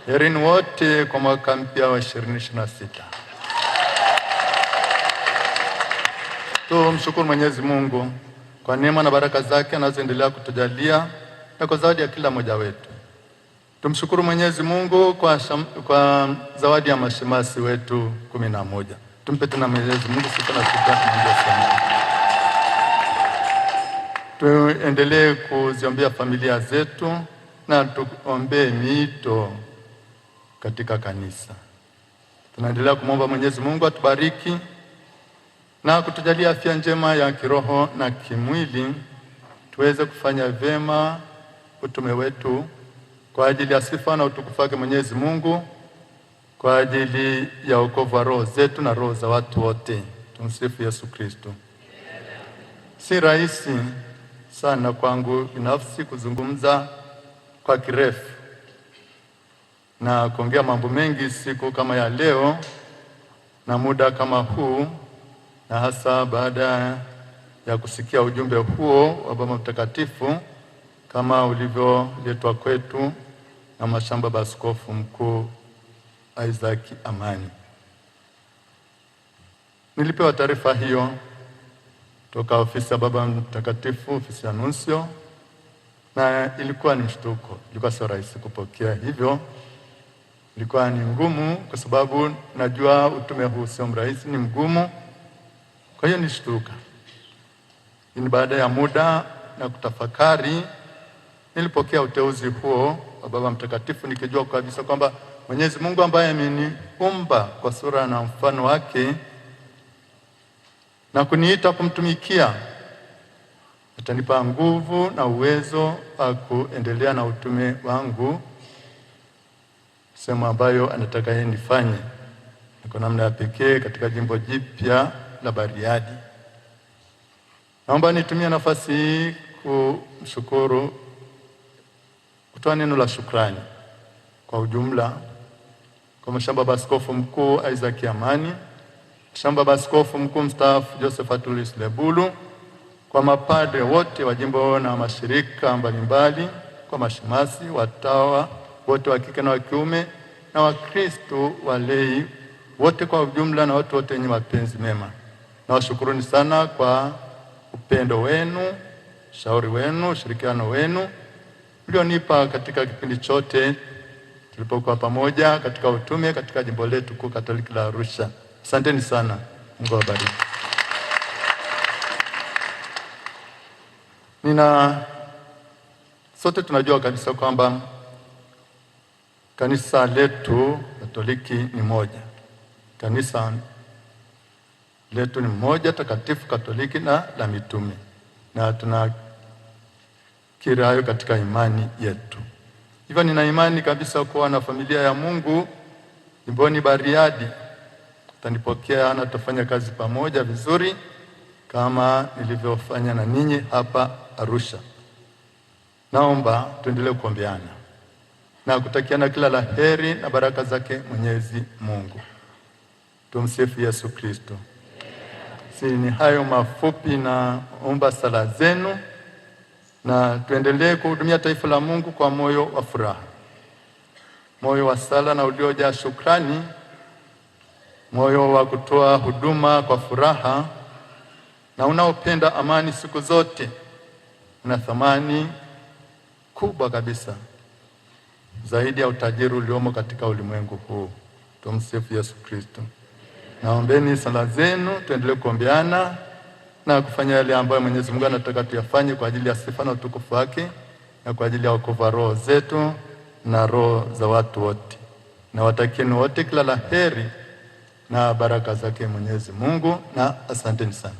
Herini wote kwa mwaka mpya wa 2026. Tumshukuru Mwenyezi Mungu kwa neema na baraka zake anazoendelea kutujalia na kwa zawadi ya kila mmoja wetu. Tumshukuru Mwenyezi Mungu kwa zawadi ya mashemasi wetu 11. Tumpe tena Mwenyezi Mungu sifa na shukrani sana. Tuendelee kuziombea familia zetu na tuombee miito katika kanisa. Tunaendelea kumwomba Mwenyezi Mungu atubariki na kutujalia afya njema ya kiroho na kimwili, tuweze kufanya vyema utume wetu kwa ajili ya sifa na utukufu wake Mwenyezi Mungu, kwa ajili ya wokovu wa roho zetu na roho za watu wote. Tumsifu Yesu Kristo. Si rahisi sana kwangu binafsi kuzungumza kwa kirefu na kuongea mambo mengi siku kama ya leo na muda kama huu, na hasa baada ya kusikia ujumbe huo wa Baba Mtakatifu kama ulivyoletwa kwetu na Mashamba Baskofu Mkuu Isaac Amani. Nilipewa taarifa hiyo toka ofisi ya Baba Mtakatifu, ofisi ya Nuncio, na ilikuwa ni mshtuko. Ilikuwa sio rahisi kupokea hivyo. Ilikuwa ni ngumu kwa sababu najua utume huu sio mrahisi, ni mgumu. Kwa hiyo nishtuka. Ni baada ya muda na kutafakari nilipokea uteuzi huo wa Baba Mtakatifu, nikijua kabisa kwamba Mwenyezi Mungu ambaye ameniumba kwa sura na mfano wake na kuniita kumtumikia atanipa nguvu na uwezo wa kuendelea na utume wangu sehemu ambayo anataka yeye nifanye kwa namna ya pekee katika jimbo jipya la Bariadi. Naomba nitumie nafasi hii kumshukuru, kutoa neno la shukrani kwa ujumla kwa Mashamba Baskofu Mkuu Isaac Amani, Mashamba Baskofu Mkuu mstaafu Joseph Atulis Lebulu, kwa mapadre wote wa jimbo na mashirika mbalimbali, kwa mashemasi, watawa wote wa kike na wa kiume, na Wakristo walei wote kwa ujumla, na watu wote wenye mapenzi mema. Nawashukuruni sana kwa upendo wenu, shauri wenu, ushirikiano wenu ulionipa katika kipindi chote tulipokuwa pamoja katika utume katika jimbo letu kuu Katoliki la Arusha. Asanteni sana. Mungu awabariki. Sote tunajua kabisa kwamba kanisa letu Katoliki ni moja. Kanisa letu ni moja, takatifu, Katoliki na la mitume, na tunakiri hayo katika imani yetu. Hivyo nina imani kabisa kuwa na familia ya Mungu jimboni Bariadi tutanipokea na tutafanya kazi pamoja vizuri kama nilivyofanya na ninyi hapa Arusha. Naomba tuendelee kuombeana na kutakiana kila la heri na baraka zake Mwenyezi Mungu. Tumsifu Yesu Kristo. Si ni hayo mafupi, na omba sala zenu na tuendelee kuhudumia taifa la Mungu kwa moyo wa furaha, moyo wa sala na uliojaa shukrani, moyo wa kutoa huduma kwa furaha na unaopenda amani siku zote. Una thamani kubwa kabisa zaidi ya utajiri uliomo katika ulimwengu huu. Tumsifu Yesu Kristo. Naombeni sala zenu, tuendelee kuombeana na kufanya yale ambayo Mwenyezi Mungu anataka tuyafanye kwa ajili ya sifa na utukufu wake na kwa ajili ya wokovu wa roho zetu na roho za watu wote. Na watakieni wote kila la heri na baraka zake Mwenyezi Mungu, na asanteni sana.